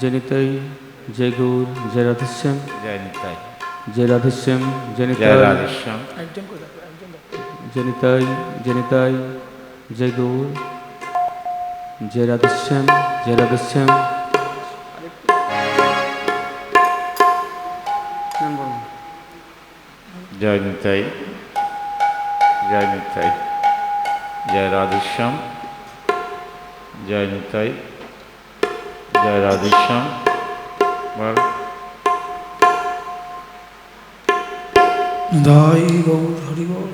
जय निताई, जय गौर, जय राधेश्याम, जय निताई, जय राधेश्याम, जय जय निताई, राधेश्याम, जय निताई, जय निताई, जय गौर, जय राधेश्याम, जय राधेश्याम। जय निताई, जय निताई, जय राधेश्याम, जय निताई, जय राधेश्याम। दाई गौर हरि गौर।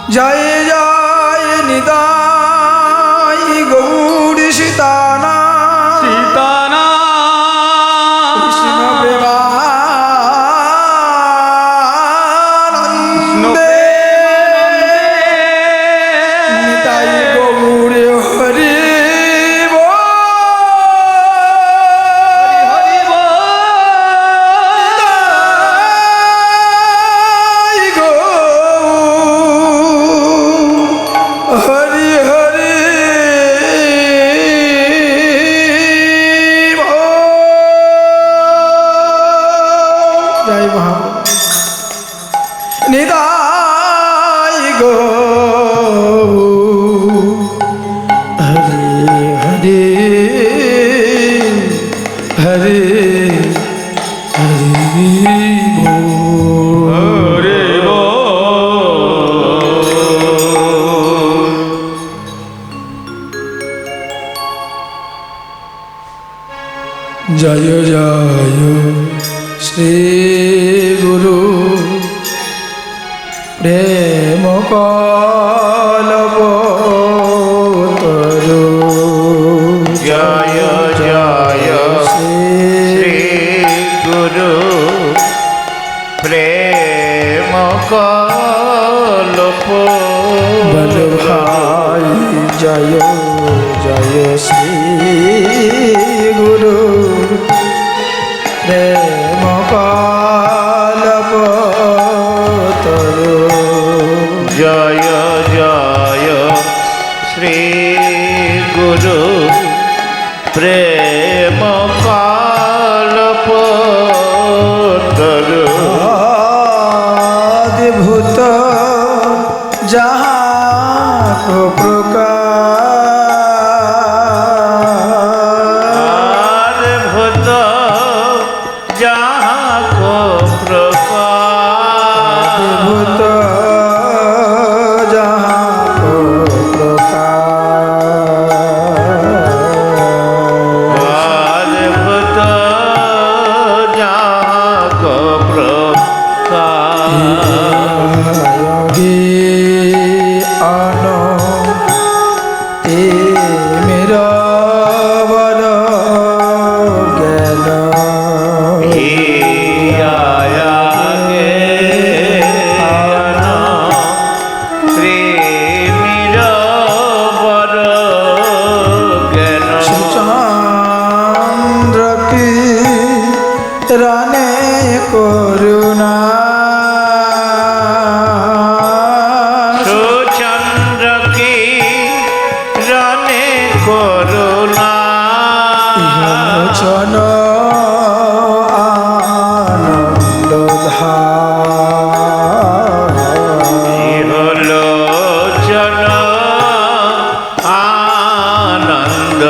जय जय निताई गौर सीताना सीताना कृष्ण प्रेमानंदे निताई गौर हरि जय जय श्री गुरु प्रेम कल्पतरु। जय जय श्री गुरु प्रेम कल्पतरु। बल भाई जय जय श्री गुरु प्रेम कल्पतरु। जय जय श्री गुरु प्रेम कल्पतरु। अद्भुत जहाँ को प्रकार अद्भुत जहाँ को प्रकार। अद्भुत जहाँ को प्रकार। अद्भुत जहाँ को प्रकार। योगी आनो ते मेरा वर ज्ञान। आया गे प्रेमीरा वर ज्ञान। चंद्र की राने करुणा। सुचंद्र की राने करुणा। लोचन आनंद लोचन आनंद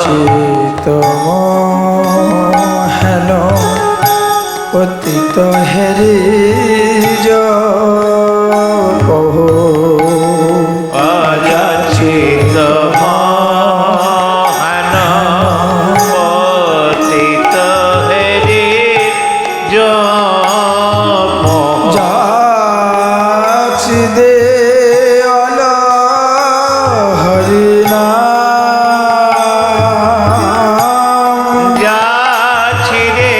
चित मोहन पतित हेरी कहो। अजाचित मोहन पतित हेरि जो जाछि दे अल हरिनाम। जाछि रे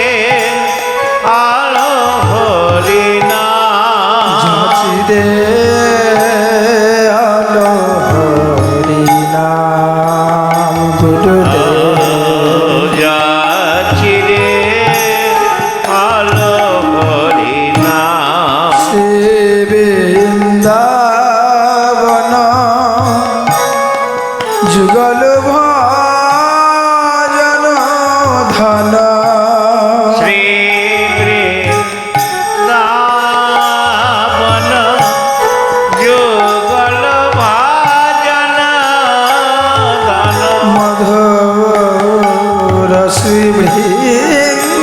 যুগল ভজন ধন শ্রী বৃন্দাবন যুগল ভাজন ধন মধুর শ্রী বৃন্দাবন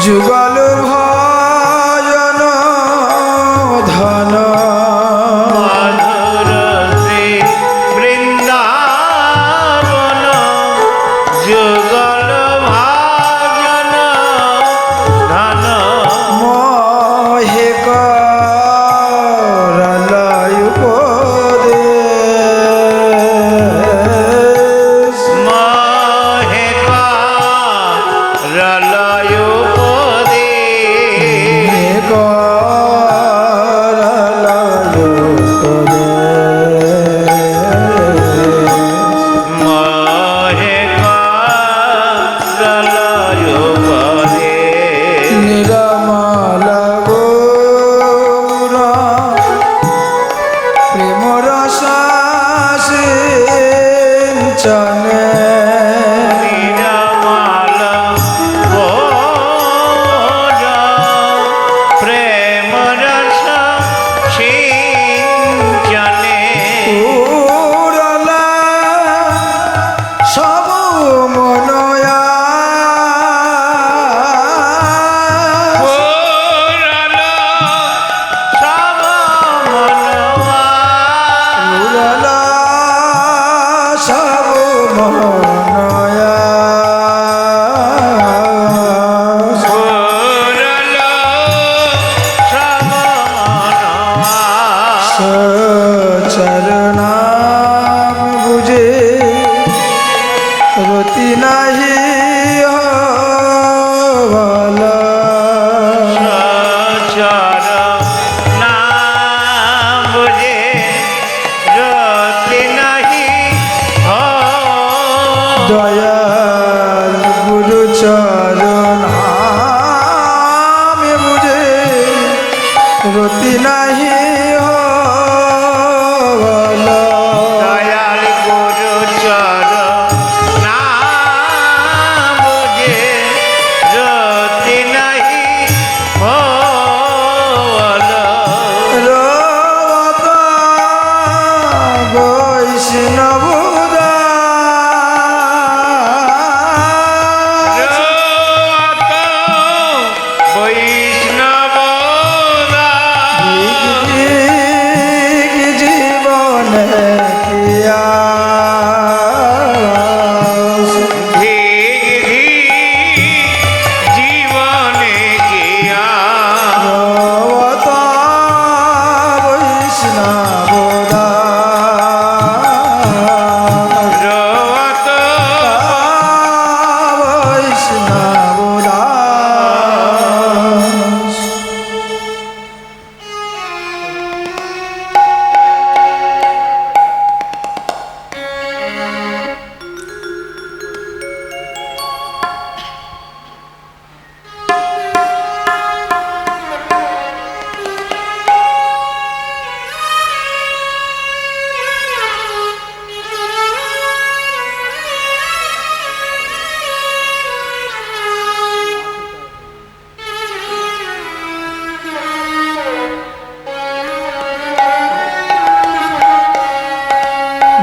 যুগল ভজন ধন মধুর শ্রী বৃন্দাবন যুগল ভাজন ধন মোহে করলয় উপদেশ মহে কারলয় উপদেশ করলয় উপদেশ মহে কারলয় উপদেশ নিরমল গৌর প্রেম রস সিঞ্চনে নিরমল গৌর প্রেম রস সিঞ্চনে উড়লা সব মনয়া পুরল সব মনয়া উড়লা সব মনয়া পুরল সব মনয়া চরণাম বুঝে রতি নাহি হল সচর নাম বুঝে রতি নাহি হয় দয়াল গুরু চরণাম বুঝে রতি নাহি হল দয়াল গুরু চর নাম বুঝে রতি নাহি হল রত বৈষ্ণব রত বৈষ্ণব জীবন কিয়া ধীর জীবনে গিয়া রত বৈষ্ণব রত বৈষ্ণব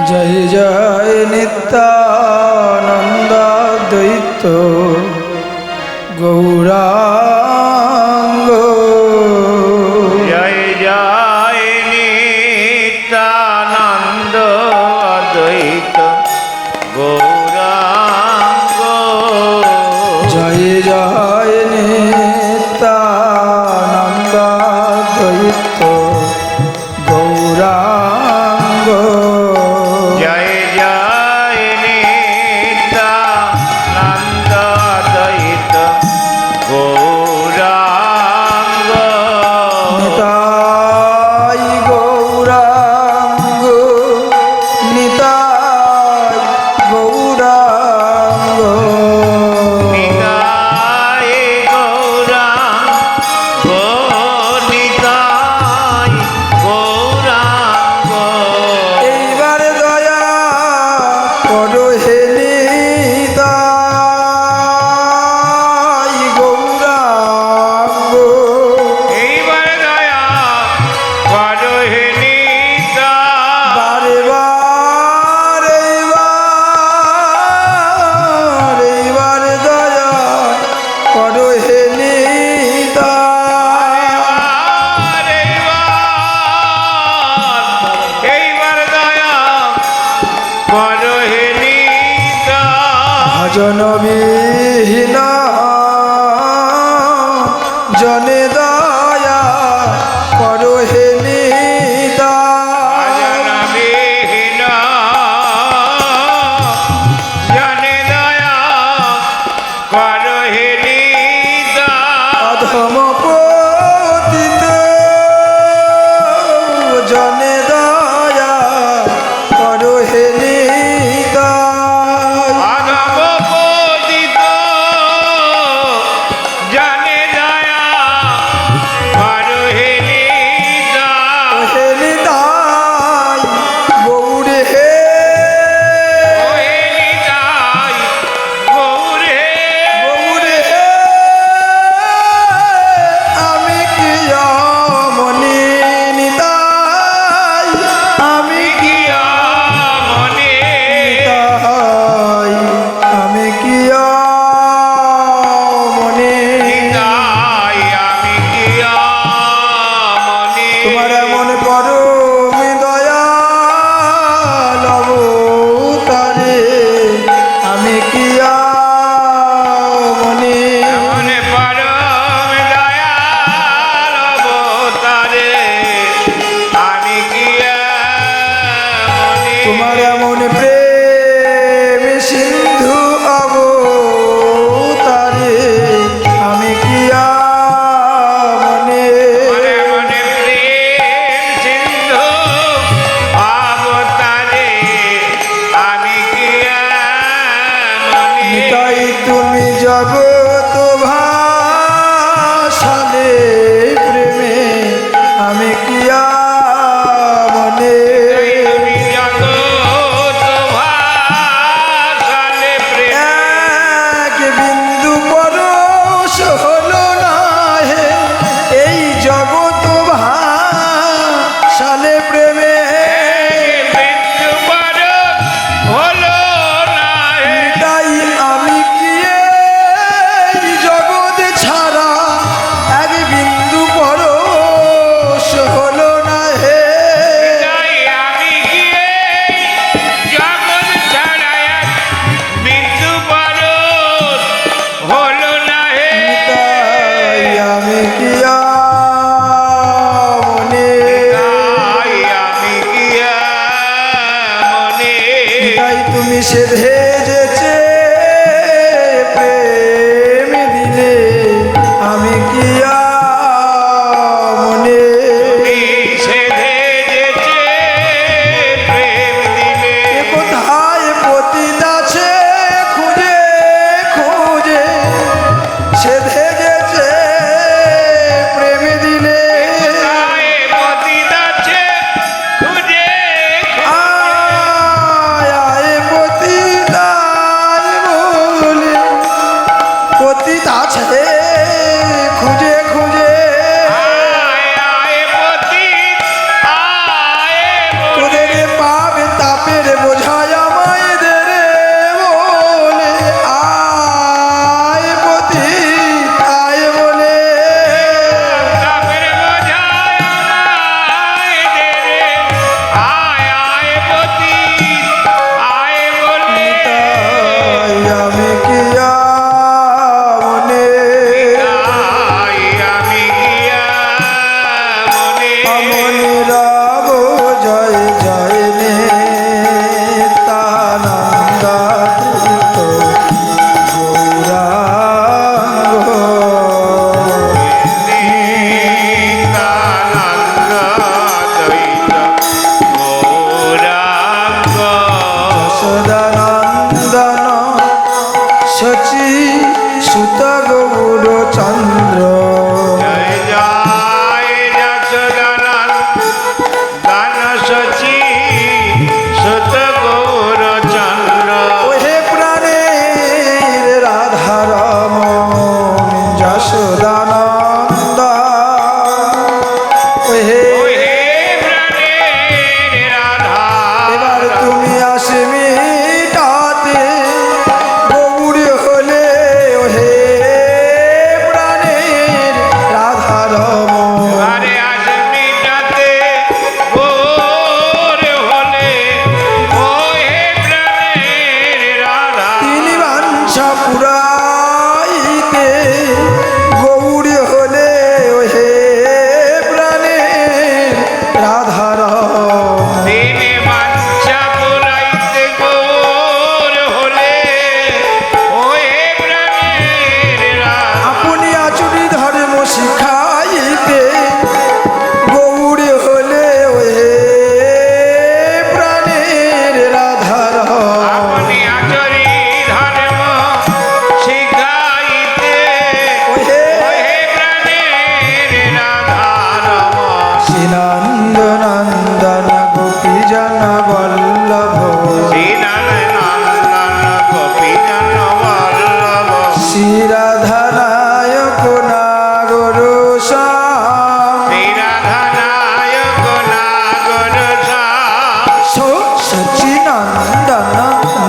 জয় জয় নিত্যানন্দ দ্বৈত গৌরাঙ্গ জয় জয় নিত্যানন্দ অদ্বৈত গৌরাঙ্গ জয় জয় নিত্যানন্দ দ্বৈত গৌরাঙ্গ জয় জয় নিত্যানন্দ অদ্বৈত গৌরাঙ্গ নিতাই গৌরাঙ্গ জনবিহীন জনে দয়া করো হে নিতাই। জনবিহীন জনে দয়া করো হে নিতাই। অধম পতিত জনে দয়া করো হে নিতাই। অধম পতিত জনে দয়া করো হে নিতাই। হে নিতাই গৌরে হে ও হে নিতাই গৌর হে। গৌরে হে আমি কি মনি নিতাই আমি কি মনে নিতাই আমি কি মনি নিতাই আমি কি মনে। তোমার এমন পরম দয়াল অবতারে আমি কি মনি মনে পরম দয়াল অবতারে আমি কি মনে। তোমার এমন প্রেম সিন্ধু অবতারে আমি কি মনে মনে মনে প্রেম সিন্ধু অবতারে আমি কি মনে। নিতাই তুমি জগৎ ভাসালে প্রেমে আমি কি মনে তুমি জগৎ ভাসালে প্রেমে। এক বিন্দু পরশ হলো না হে এই জগৎ ভাসালে প্রেমে বিন্দু পরশ হলো না হে। তাই আমি কি এই জগৎ ছাড়া এক বিন্দু পরশ হলো না হে তাই আমি কি জগৎ ছাড়া এক বিন্দু পরশ হলো না হে। তাই আমি কি মনে তাই আমি কি মনে। তাই তুমি সে ভেজেছে প্রেম দিলে আমি কি মনে সেধে যেছে প্রেম দিলে। কোথায় পতিত আছে খুঁজে খুঁজে সে ভেজেছে প্রেম দিলে তাই পতিত আছে খুঁজে আয় আয় পতিত আয় বলে পতিত আছে খুঁজে খুঁজে আয় আয় পতিত আয় বলে। তোদের পাবে তাপের বোঝায় আমায় দে রে বলে আয় পতিত আয় বলে তাপের বোঝায় আমায় দে রে। আয় আয় পতিত আয় বলে। তাই আমি কি মনে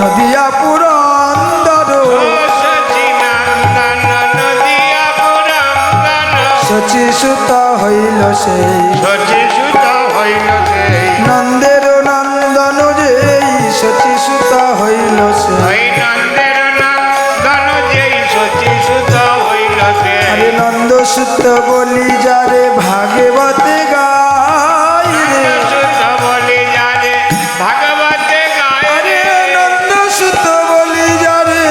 নদিয়া পুরন্দর সচিনন্দন নদিয়া পুরন্দন শচী সুত হইল সেই শচী সুত হইল সেই নন্দের নন্দন যেই শচী সুত হইল সেই ওই নন্দের নন্দন যেই শচী সুত হইল সেই আরে নন্দ সুত বলি যারে ভাগবতে গাই রে সুত বলি যারে ভাগবতে গায় আরে রে নন্দ সুত বলি যারে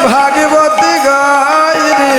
ভাগবতে গাই রে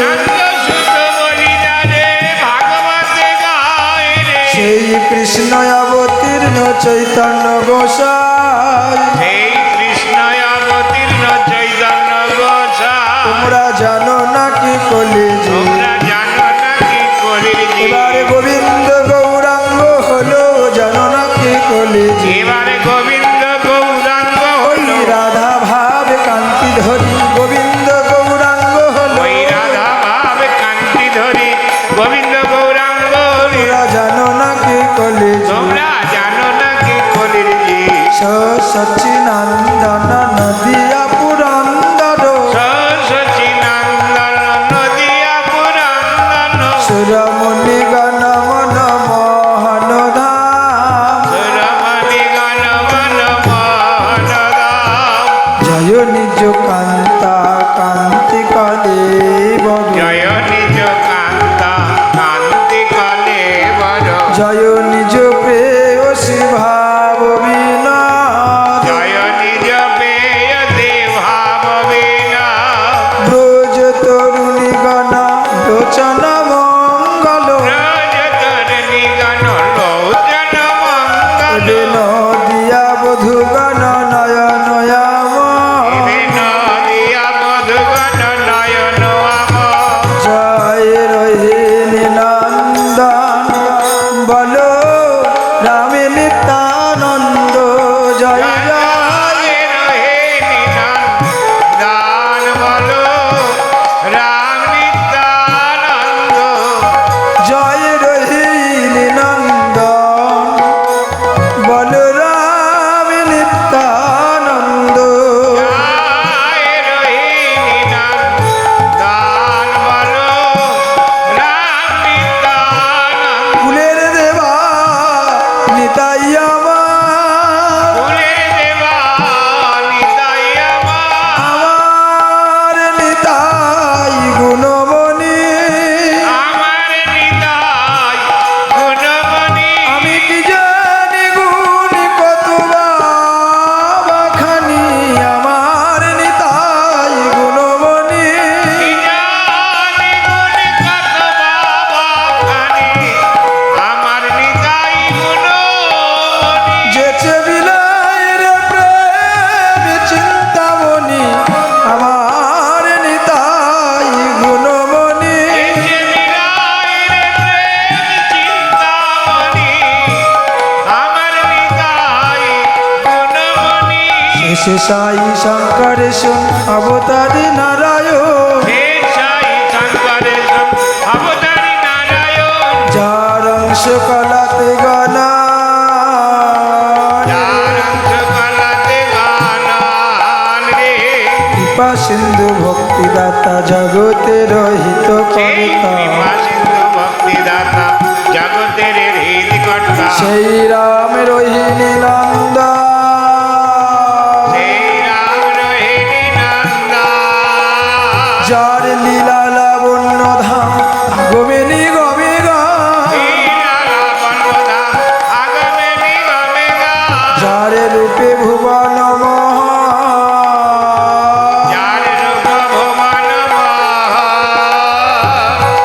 সুত বলি যারে ভাগবতে গায় রে সেই কৃষ্ণ অবতীর্ণ চৈতন্য গোসাই সেই কৃষ্ণ অবতীর্ণ চৈতন্য গোসাই তোমরা জানো না কি কলিযুগ তোমরা জানো না কি কলিযুগ এবারে গোবিন্দ গৌরাঙ্গ হলো জানো না কি কলিযুগ এবারে গোবিন্দ গৌরাঙ্গ ওই হলো রাধা ভাবে কান্তি ধরি গোবিন্দ গৌরাঙ্গ হলো ওই রাধা ভাবে কান্তি ধরি গোবিন্দ গৌরাঙ্গ হলো। তোমরা জানো না কি কলিযুগ তোমরা জানো না কি কলিযুগ সচিনন্দন নদিয়া পুরন্দর সচিনন্দন নদিয়া পুরন্দন সুরমুনি গণ মন মোহন ধাম সুরমণি গণ মন মোহন ধাম। জয় নিজ কান্তা কান্তি কলে বড় জয় নিজ কান্তা কান্তি কালে বড় জয় নিজ প্রেয়সী ভাব বিনোদ জয় নিজ পেয়তে ভাব বিনা ব্রজ তরুণী গণ লোচন মঙ্গল রজতরণী গণ লোচন মঙ্গল নদিয়া বধু গণ নয়নয়াম নদিয়া মধুগণ নয়ন আম জয় রোহিণী নন্দন বলো রামে নিত্যানন্দ জয় জয় দান বলো রাম নিত্যানন্দ জয় রোহিণী নন্দন বল রাম নিত্যানন্দ জয় রোহিণী দান বলো রাম নিত্যানন্দ ফুলের দেবা নিতাই আমার ফুলের দেবা নিতাই আমার নিতাই গুণমণি আমার নিতাই গুণমণি আমি কি জানি গুণ কত বাখানি আমার নিতাই গুণমণি জানি গুণ কত বাবা খানি আমার নিতাই গুণমণি যেচে বিলাইর প্রেম চিন্তামণি আমার নিতাই গুণমণি যে মিলাইরে প্রেম চিন্তামণি আমার নিতাই গুণমণি শেষে সাই শঙ্কর শুন অবতারি নারায়ণ হে সাই শঙ্করেশম অবতারি নারায়ণ যার অংশ কলাতে গণা যার অংশ কলাতে গান রে কৃপা সিন্ধু ভক্তিদাতা জগতে রহিত সেই কর্তা কৃপা সিন্ধু ভক্তিদাতা জগতের হৃদকর্তা সেই রাম রোহিণী নন্দন সেই রাম রোহিণী নন্দা যার লীলা লাবণ্য ধাম গোবিনী গবিগা আগমে নিগমে গা যার রূপে ভুবন যার রূপ ভুবন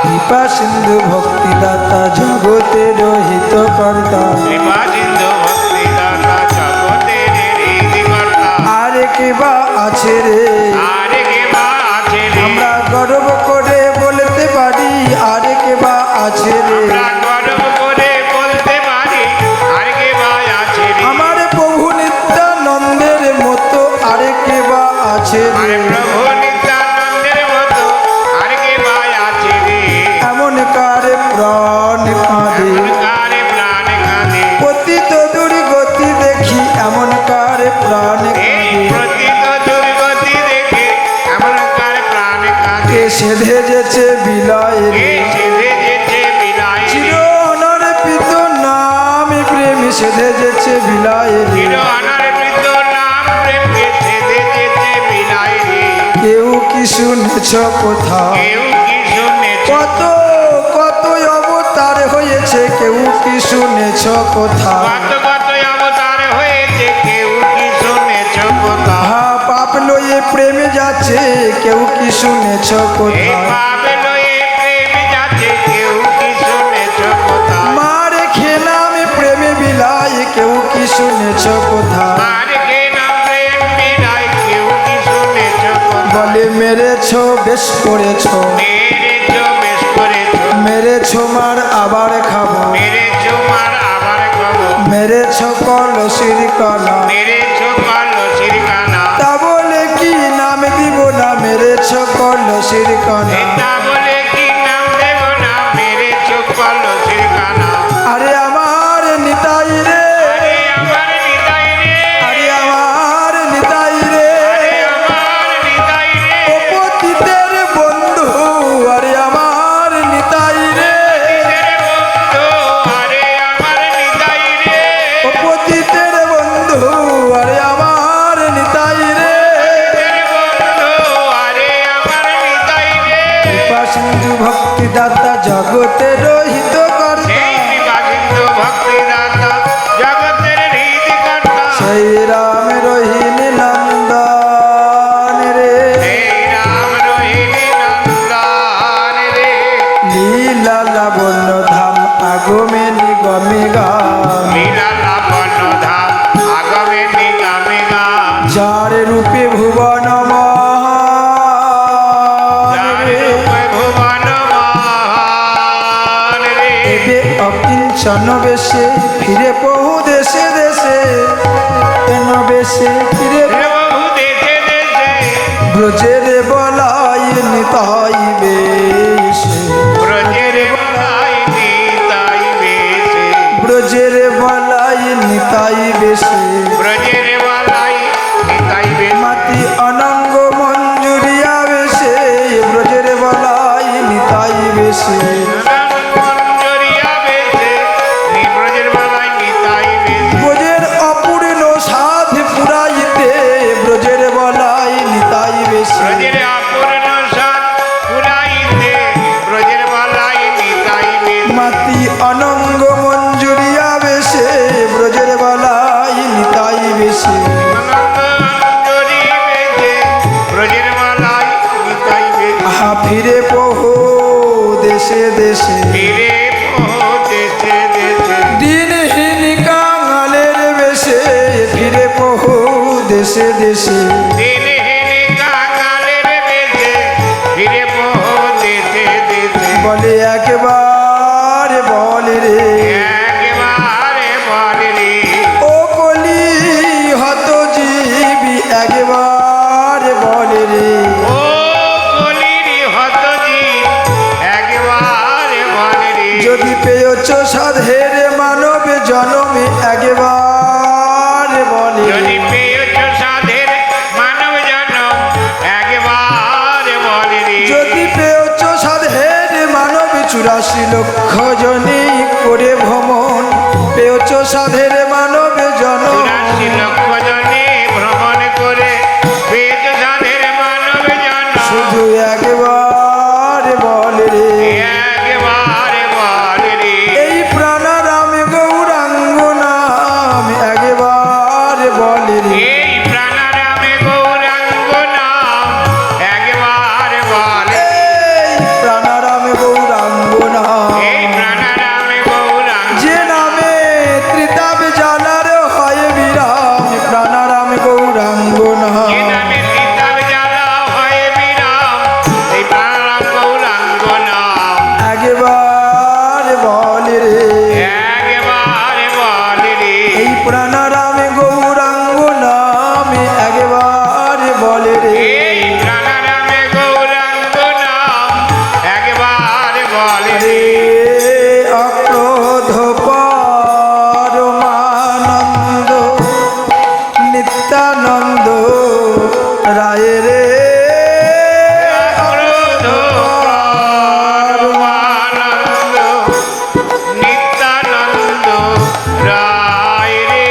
কৃপা সিন্ধু ভক্তিদাতা জগতে রহিত কর্তা কৃপা সিন্ধু ভক্তিদাতা জগতের হৃদকর্তা আরে কিবা আছে রে আরে কে বা আছে রে আমরা গর্ব করে বলতে পারি আরে কিবা আছে রে আমরা গর্ব করে বলতে পারি আর কে বা আছে রে আমার প্রভু নিত্যানন্দের মতো আরে কিবা আছে আর রে প্রভু নিত্যানন্দের মতো আর কে বা আছে রে এমন কারে প্রাণ কাঁদে এমন কারে প্রাণ কাঁদে পতিত দুর্গতি দেখি এমন কারে প্রাণ এই কাঁদে প্রতীত দুর্গতি বিলায় রে চির অনার বৃদ্ধ নাম প্রেমকে সেধে যেতে বিলায় রে কেউ কি শুনেছ কোথা কেউ কি শুনেছ কত কত অবতার হয়েছে কেউ কি শুনেছ কোথা কত কত অবতার হয়েছে কেউ কি শুনেছ কোথা পাপ লয়ে প্রেমে যাচ্ছে কেউ কি শুনেছ এই কোথা পাবে লয়ে প্রেম যাচ্ছে কেউ কি শুনেছ কোথা মারে খেলামে প্রেমে বিলায় কেউ কি শুনেছ কোথা আর কে নাম প্রেম বিদায় কেউ কি শুনেছ কোথা বলে মেরেছ বেশ করেছ মেরেছ বেশ করেছ মেরেছ মার আবার খাবো মেরেছ মার আবার খাবো মেরেছ কলসির কলা মেরেছ কলসির কানা তা বলে কি নাম দিব না মেরেছ কলসির কলা এটা বলে কি নাম দেব না মেরেছ কলসির কানা আরে আমার নিতাই রে আরে আমার নিতাই রে আরে আমার নিতাই রে আরে আমার নিতাই রে অপতিতের বন্ধু আরে আমার নিতাই রে তেরে বন্ধু আরে আমার নিতাই রে অপতিতের বন্ধু আরে আমার নিতাই রে তেরে বন্ধু আরে আমার নিতাই রে কৃপা সিন্ধু ভক্তি দাতা জগতে রহিত কর্তা সেই কৃপা সিন্ধু ভক্তি দাতা জগতের হৃদি কর্তা সেই রাম রহিনী নন্দন রে সেই রাম রহিনী নন্দন রে লীলা লাবণ্য ধাম আগমে নিগমে গান লীলা লাবণ্য ধাম আগমে নিগমে গান যার রূপে ভুবন মহান যার রে রূপে ভুবন মহান রে এবে অকিঞ্চন বেশে ফিরে বহু দেশে দেশে কেন বেশে ফিরে বহু দেশে দেশে ব্রজের বলাই নিতাই বেশে ব্রজের বলাই নিতাই বেশে ব্রজের বলাই নিতাই বেশে ব্রজের বলাই নিতাই বেশে মাতি অনঙ্গ মঞ্জুরিয়া বেশে ব্রজের বলাই নিতাই বেশে মঞ্জরিয়া বেশে ব্রজের বলাই নিতাই বেশে ব্রজের অপূর্ণ সাধ পুরাইতে ব্রজের বলাই নিতাই বেশে ব্রজের অপূর্ণ সাত পুরাইতে ব্রজের বলাই নিতাই বেশে মাতি অনঙ্গ মঞ্জুরিয়া বেশে ব্রজের বলাই নিতাই বেশে মঞ্জরি বেশে ব্রজের বলাই নিতাই বেশে আহা ফিরে বহু দেশে দেশে ফিরে বহু দেশে দেশে দিনহীন কাঙালের বেশে ফিরে বহু দেশে দেশে দিনে হেনে কাঙালের বেশে ফিরে বহু দেশে দেশে বলে একবার বলে রে একেবারে বলে রে ও কলি হত জীবি একবার বলে রে ও কলির হতজীব একেবারে বলে রে যদি পেয়েছ সাধের মানব জনমে একবার বলে যদি পেয়েছ সাধের মানব জন্ম একেবারে বলে রে যদি পেয়েছ সাধের মানব 84 লক্ষ জনে করে ভ্রমণ পেয়েছ সাধের মানব জনম 84 লক্ষ জনে ভ্রমণ করে পেয়েছ সাধের মানব জন্ম শুধু একবার বলে রে একেবারে বলে রে এই প্রাণারাম গৌরাঙ্গ নাম একবার বলে রে এই প্রাণারামে গৌরাঙ্গ নাম একেবারে বলে এই প্রাণারাম গৌরাঙ্গ নাম এই প্রাণারামে গৌরাঙ্গ যে নামে ত্রিতাপ জালার হয় বিরাম প্রাণারাম গৌরাঙ্গ নাম যে নামে কিতাব জ্বালা হয় বিরাম এই প্রাণারাম গৌরাঙ্গ নাম একবার বলে রে একেবারে বলে রে এই প্রাণারাম গৌরাঙ্গ নাম একবার বলে রে এই প্রাণারামে গৌরাঙ্গ নাম একেবারে বলে রে রে অক্রোধ পরমানন্দ নিত্যানন্দ রায় রে ক্রোধ পরমানন্দ নিত্যানন্দ রায় রে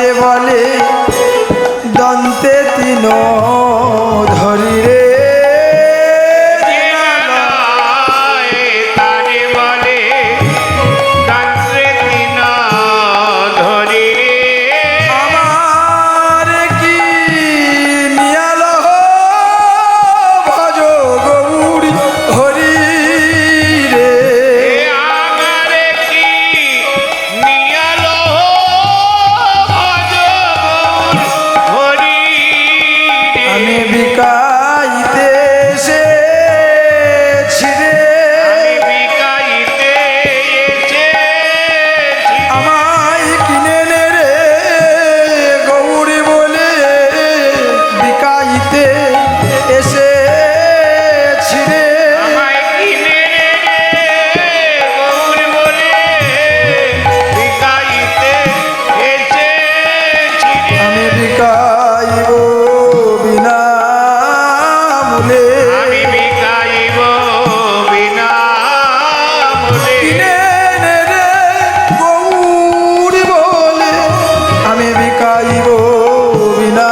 তারে বলে দন্তে তিন ধরি রে তারে বলে দন্তে তিন ধরি রে আমার কি নিয়াল ভজ গৌরী হরি রে আমারে কি নিয়ালো ভজ হরি রে আমি বিকাইতে এসেছি রে বিকাইতে এসেছি আমায় কিনে নে রে গৌরী বলে বিকাইতে এসেছি রে আমায় কিনে রে গৌর বলে বিকাইতে এসেছি রে আমি বিকাইব বিনা মূলে আমি বিকাইব বিনা মূলে কিনে নে রে গৌরী বলে আমি বিকাইব বিনা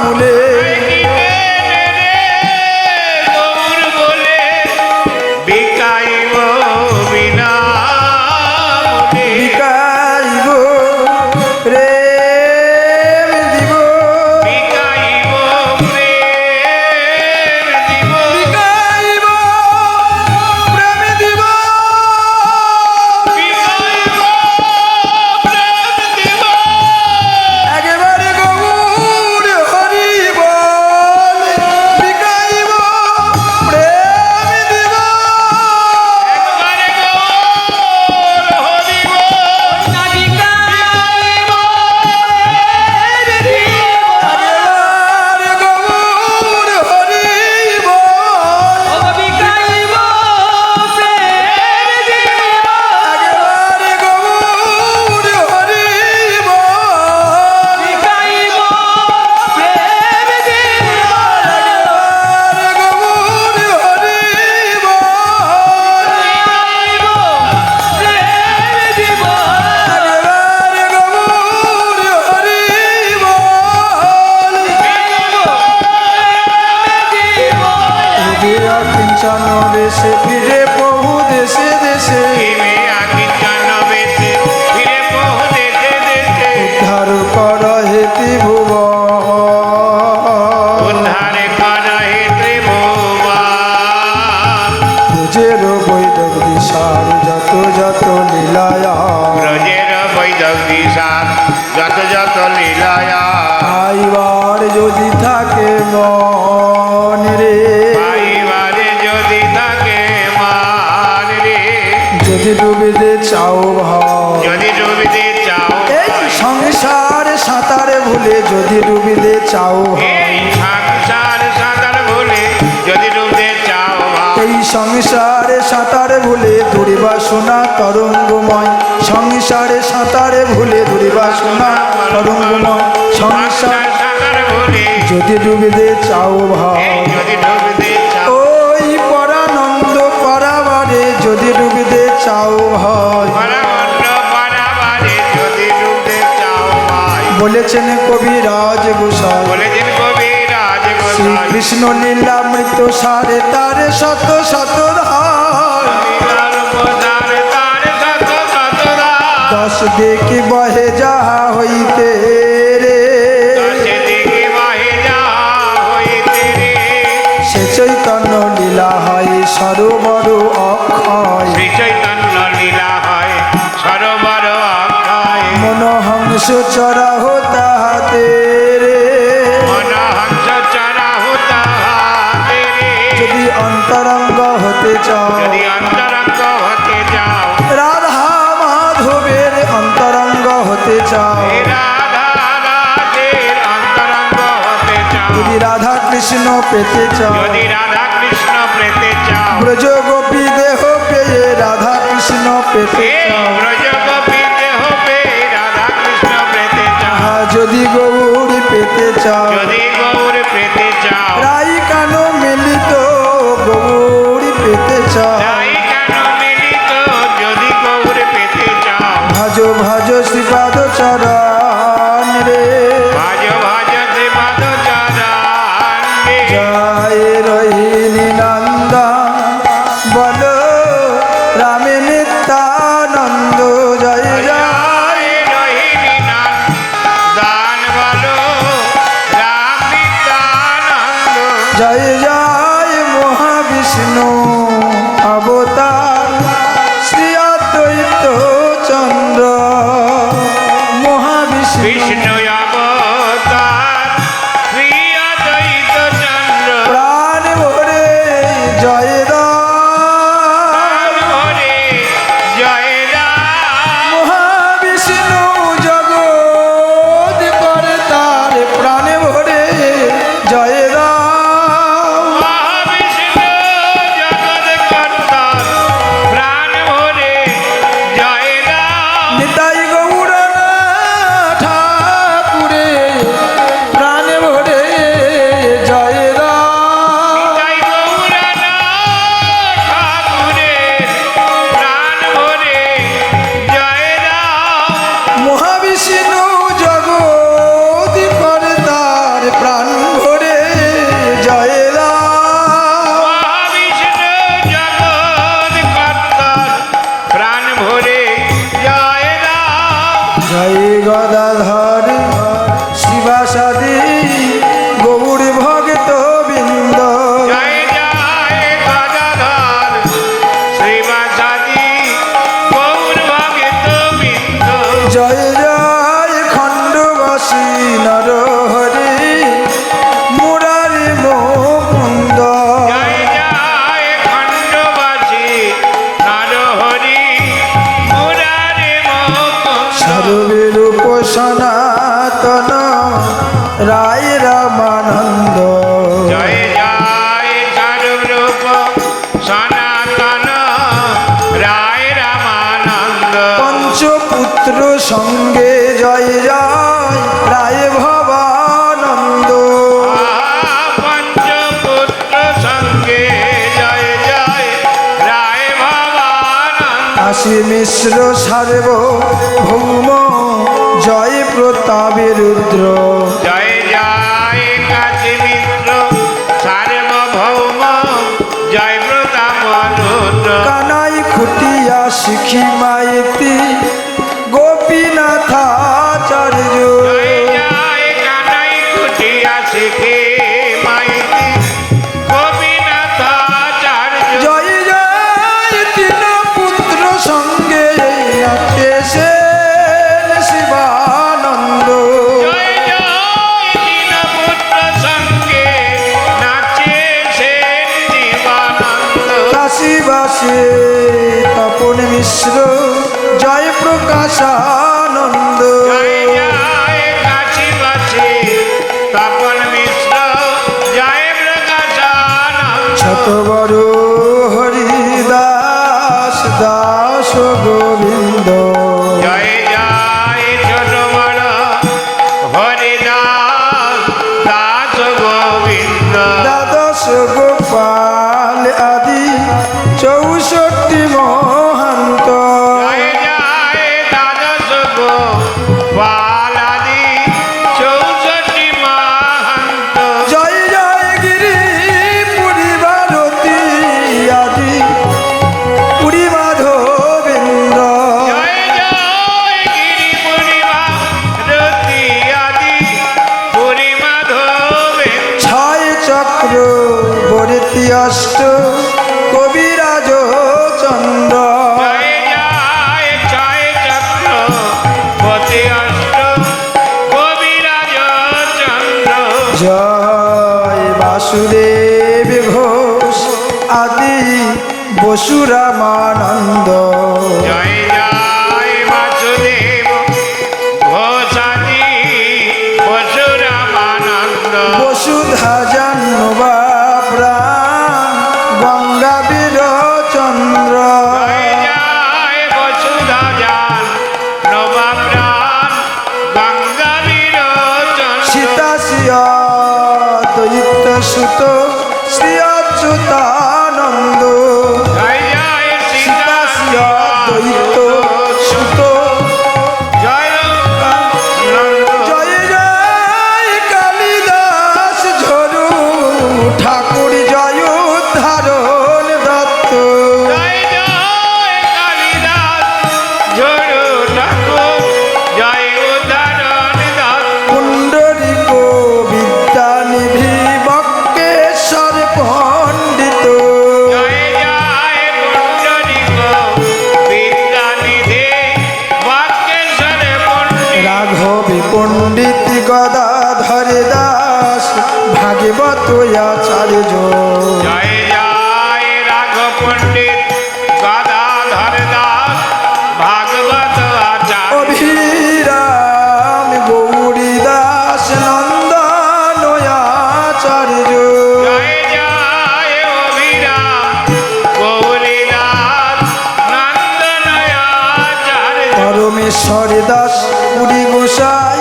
মূলে গৌর বলে বিকাইব বিনা মূলে বিকাইব প্রেম দিব বিকাইব প্রেম দিব বিকাইব প্রেম দিব বিকাইব প্রেম দিব একেবারে গৌর হরি বলে বিকাইব প্রেম দিব একবারে গৌর হরি বল একেবারে গৌর হরি বল একেবারে গৌর হরি বল একেবারে গৌর হরি বল একেবারে গৌর হরি বল উদয়া কিঞ্চন বেশে ফিরে বহু দেশে দেশে ফিরে আকিঞ্চন বেশে ফিরে বহু দেশে দেশে উদ্ধার কর হেতি ভুবন উদ্ধার কর হে ত্রিভুবন ব্রজের বৈদক দিশার যত যত লীলায়া ব্রজের বৈদক দিশার যত যত লীলায়া আইবার যদি থাকে মন রে পাইবারে যদি থাকে মান রে যদি ডুবিতে চাও ভাই যদি ডুবিতে চাও এই সংসার সাঁতারে ভুলে যদি ডুবিতে চাও ভাই এই সংসার সাঁতার ভুলে যদি ডুবতে চাও ভাই এই সংসারে সাঁতারে ভুলে দুর্বাসনা তরঙ্গময় সংসারে সাঁতারে ভুলে দুর্বাসনা তরঙ্গময় সংসার সাঁতার ভুলে যদি ডুবিতে চাও ভাই এই যদি ডুবতে চাও ওই পরানন্দ পরাবারে যদি ডুবিতে চাও ভাই পরমন্ন পরাবারে যদি ডুবতে চাও ভাই বলেছেন কবিরাজ গোসাই বলেছেন কবিরাজ গোসাই শ্রীকৃষ্ণ লীলামৃত সারে তারে শত শত ধার লীলার প্রধান তার শত শত রাত। দশ দেখি বহে যাহা হইতে রে দশে দিকে বাহে যাহা হইতে রে। সে চৈতন্য লীলা হয় সরোবর অক্ষয় শ্রী চৈতন্য লীলা হয় সরোবর অক্ষয় মনোহংস চরাহ তাহাতে রে মনহংস চরাহু তাহাতে রে। যদি অন্তরঙ্গ হতে চাও যদি অন্তরঙ্গ হতে যাও রাধা মাধবের অন্তরঙ্গ হতে চাও হে রাধা রাধের অন্তরঙ্গ হতে চাও যদি রাধা কৃষ্ণ পেতে চাও যদি রাধা কৃষ্ণ পেতে চাও ব্রজ গোপী দেহ পেয়ে রাধা কৃষ্ণ পেতে হে চাও ব্রজ গোপী দেহ পেয়ে রাধা কৃষ্ণ পেতে চাও আহা, যদি গৌরী পেতে চাও যদি গৌর পেতে চাও রাই কানো মিলিত গৌরী পেতে চাও তাই কেন মিলিত যদি গৌর পেতে চাও ভাজ ভাজ শ্রীপাদ চরা বিষ্ণু অবতার প্রিয় দ্বৈত চন্দ্র প্রাণ ভরে জয় প্রাণ ভরে জয় রাম মহাবিষ্ণু জগৎ করে তার প্রাণ ভরে জয় মহাবিষ্ণু জগৎ কর্তা প্রাণ ভরে জয় রাম নিতাই গৌরনা ঠাকুরে প্রাণ ভরে জয় তাই গৌরানা ঠাকুরের প্রাণ ভরে জয় রাম মহাবিষ্ণু জগৎ করে তার প্রাণ ভরে জয় মহাবিষ্ণু জগৎ কর্তার প্রাণ ভরে জয় রাম জয় গদাধর শিবাসাদি গৌর ভক্ত বৃন্দ জয় জয় গদাধর শ্রীবাসাদি গৌর ভগত বৃন্দ জয় জয় খণ্ডবাসী নর হরি মুরারি মুকুন্দ জয় জয় খণ্ডবাসী নরহরি মুরারে মুকুন্দ সর্বেরূপ সনাতন রায় রামানন্দ জয় জয় সর্বরূপ সনাতন রায় রামানন্দ পঞ্চপুত্র সঙ্গে জয় জয় রায় ভবানন্দ পঞ্চপুত্র সঙ্গে জয় জয় রায় ভবানন্দ কাশী মিশ্র সার্বভৌম জয় প্রতাপের রুদ্র জয় জয় কাশী মিত্র সার্বভৌম জয় প্রতাপ রুদ্র কানাই খুটিয়া শিখি মাইতি গোপীনাথাচার্য জয় জয় কানাই কুটিয়া শিখে মাইতি গোপীনাথাচার্য জয় জয় তিন পুত্র সঙ্গে আকেশেন শিবানন্দ জয় জয় দীনপুত্র সঙ্গে নাচে সেন জীবানন্দ কাশীবাসে তপন মিশ্র জয় প্রকাশানন্দ জয় জয় কাশীবাসী তপন মিশ্র জয় প্রকাশানন্দ শত বড় হরিদাস দাস গোবিন্দ জয় জয় ছোট বড় হরিদাস দাস গোবিন্দ দ্বাদশ গোপাল আদি 64 মহান্ত জয় জয় দ্বাদশ গোপাল আদি 64 মাহান্ত জয় জয় গিরি পুরী ভারতী আদি পুরী মাধবেন্দ্র জয় জয় গিরি পূর্ণিমা রতি আদি পুরী মাধবেন ছয় চক্র বরিতি অষ্ট কবিরাজ চন্দ্র জয় জয় জয় চক্র পতি অষ্ট কবিরাজ চন্দ্র জয় বাসুদেব ঘোষ আদি বসুরামানন্দ জয় জয় বাসুদেব ঘোষাদি পশুরামানন্দ বসুধা জাহ্নবা প্রাণ গঙ্গাবীর চন্দ্র জয় জয় বসুধা জান নবাপ্রাণ গঙ্গাবীর চন্দ্র সীতাশিয়া দৈত্য সুত শ্রী অচ্যুতানন্দ জয় জয় সীতা পণ্ডিত গদাধর দাস ভাগবত আচার্য জয় জয় রাঘব পণ্ডিত গদাধর দাস ভাগবত আচার্য অভিরাম গৌরী দাস নন্দন আচার্য জয় জয় অভিরাম গৌরী দাস নন্দন আচার্য পরমেশ্বর দাস পুরী গোসাই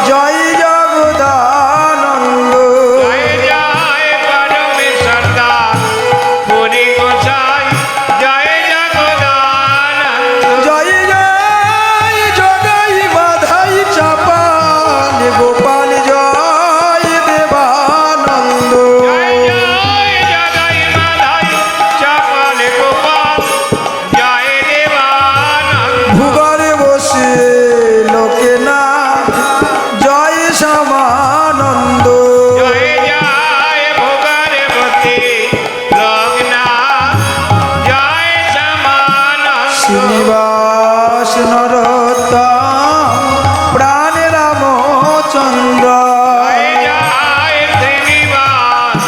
জয় জগদানন্দ জয় জয় পরমেশ্বর দাস পুরী গোসাই জয় জগদানন্দ জয় জয় জগাই বাধাই চাপাল গোপাল জয় দেবানন্দ জয় জয় জগাই মাধাই চাপাল গোপাল জয় দেবানন্দ ভুগরে বসে লোকেনাথ জয় শ্যামানন্দ জয় জয় ভোগারে বতী লোকনাথ জয় শ্যামানন্দ শ্রীনিবাস নরোত্তম প্রাণ রামচন্দ্র জয় জয় শ্রীনিবাস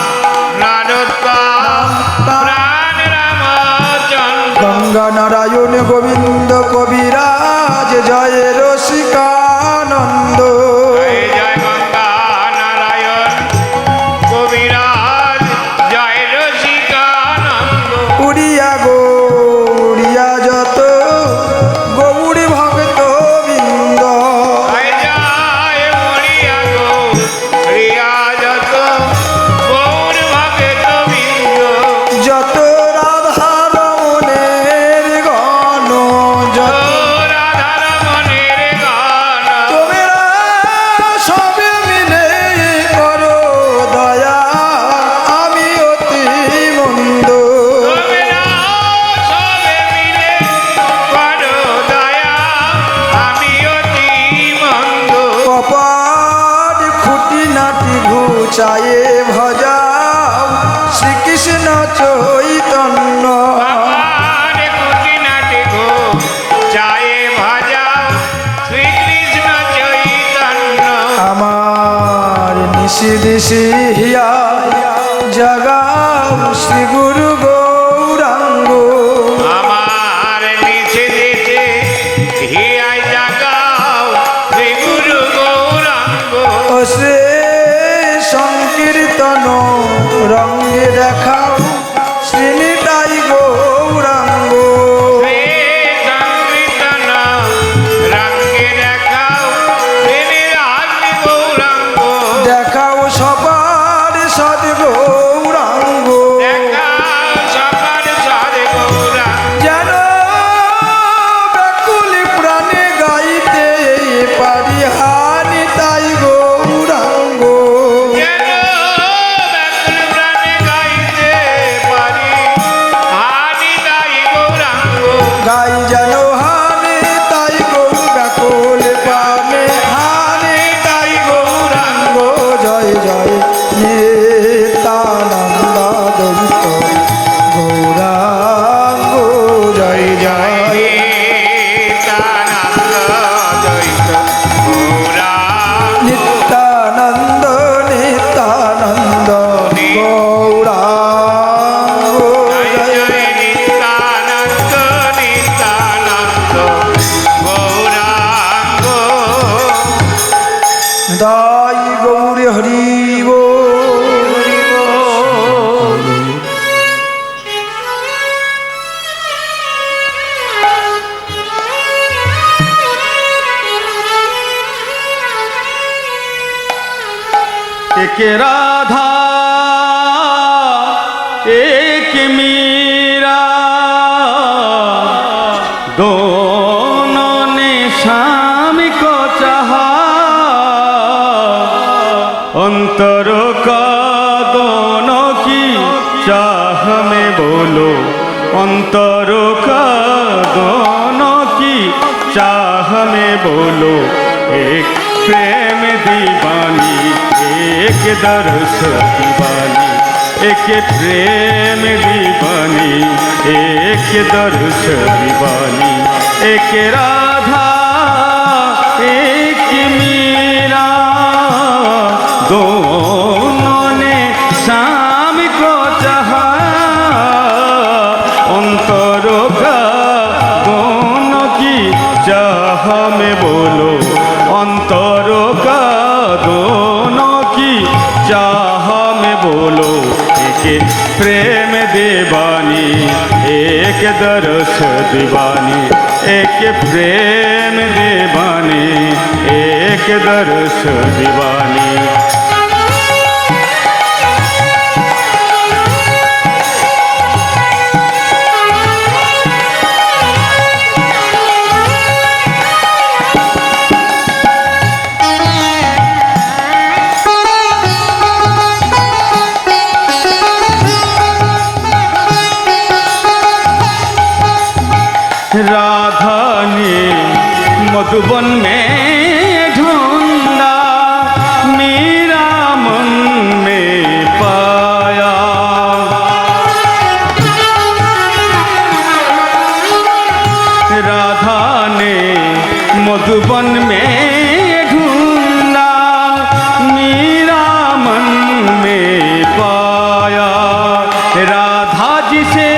নারোত্তম প্রাণ রামচন্দ্র গঙ্গা নারায়ণ গোবিন্দ কবিরাজ জয় রসিকানন্দ জয় জয় গঙ্গা নারায়ণ কবিরাজ জয় রসিকানন্দ উড়িয়া গৌড়িয়া যত গৌরী ভক্ত বৃন্দ জয় জয় মরিয়া গো রিয়া যত গৌর ভক্ত বৃন্দ যত রাধা রমণের গণ যত রাধার মনের গান তোমরা সবে মিলে করো দয়া আমি অতি মন্দ তোমরা সবে মিলে করো দয়া আমি অতি মন্দ কপাট খুঁটি নাটি ঘুচায়ে ভজাও শ্রীকৃষ্ণ চৈতন্য বাবার কুটি নাটি গো চায়ে ভাজাও শ্রীকৃষ্ণ চৈতন্য আমার নিশি দিশি হিয়ায় জগাও শ্রী গুরু গৌরাঙ্গ আমার নিচে দিতে হিয়ায় জাগাও শ্রী গুরু গৌরাঙ্গ ও শ্রী সংকীর্তন রঙ্গে দেখাও শ্রীনিতাই গৌরাঙ্গ শ্রী সংকীর্তন রঙ্গে দেখাও শ্রী রাগ্নি গৌরাঙ্গ দেখাও সবার সদ গৌরাঙ্গ দেখাও সবার সারে গৌরাঙ্গ যেন ব্যাকুল প্রাণে গাইতে পারি হানি তাই গৌরাঙ্গ যেন ব্যাকুল প্রাণে গাইতে পারি হানি তাই গৌরাঙ্গ গাই যেন হানি তাই গৌ ব্যাকুল প্রাণে হানি তাই গৌরাঙ্গ জয় জয় নিত্যানন্দ দৈত গৌরাঙ্গ জয় জয় নিত্যানন্দ নিত্যানন্দ গৌরাঙ্গ জয় দাই গৌরী হরি গো एक राधा एक मीरा दोनों ने स्वामी को चाहा अंतर का दोनों की चाह में बोलो अंतर का दोनों की चाह में बोलो एक प्रेम दीवानी एक दर्श दीवानी एक प्रेम दीवानी एक दर्श दीवानी एक राधा एक मीरा अंतर का दोनों की चाह में बोलो एक प्रेम दीवानी एक दरस दीवानी एक प्रेम दीवानी एक दरस दीवानी राधा ने मधुबन में ढूंढा मेरा मन में पाया राधा ने मधुबन में ढूंढा मेरा मन में पाया राधा जी से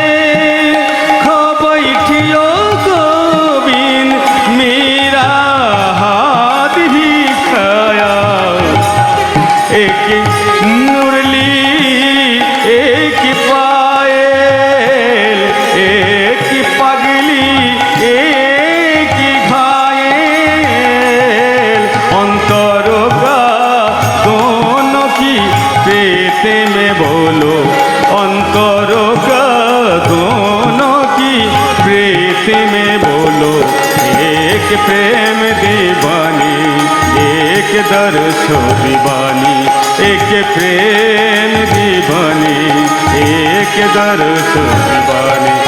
एक मुरली एक पायल एक पगली एक घायल अंतरों का दोनों की प्रीति में बोलो अंतरों का दोनों की प्रीति में बोलो एक प्रेम दीवानी एक दरस दीवानी एक प्रेम दीवानी एक दरस दीवानी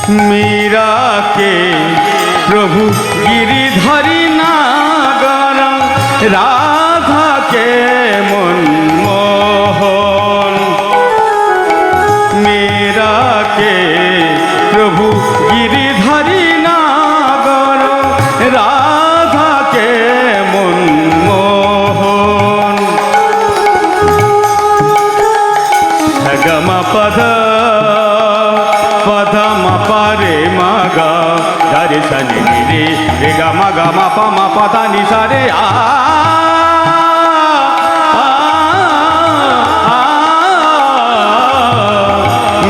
मीरा के प्रभु गिरिधरी नागर राधा के मनमोहन मीरा के प्रभु गिरिधरी नागर राधा के मनमोहन गम पद पद म पारे मगा रे सनि रे रे ग म प म प ध नि सा रे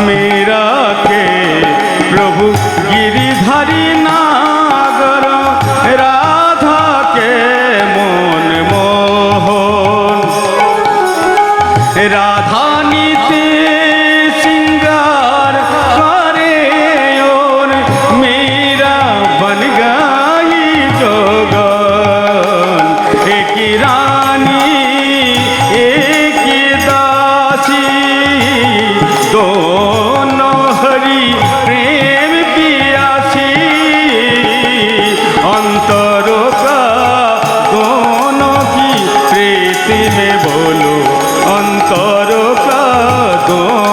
मेरा के प्रभु गिरिधरी नागर राधा के मन मोहन राधा नीति दोनों हरि प्रेम पियासी अंतरों का दोनों की प्रीति में बोलो अंतरों का दोनों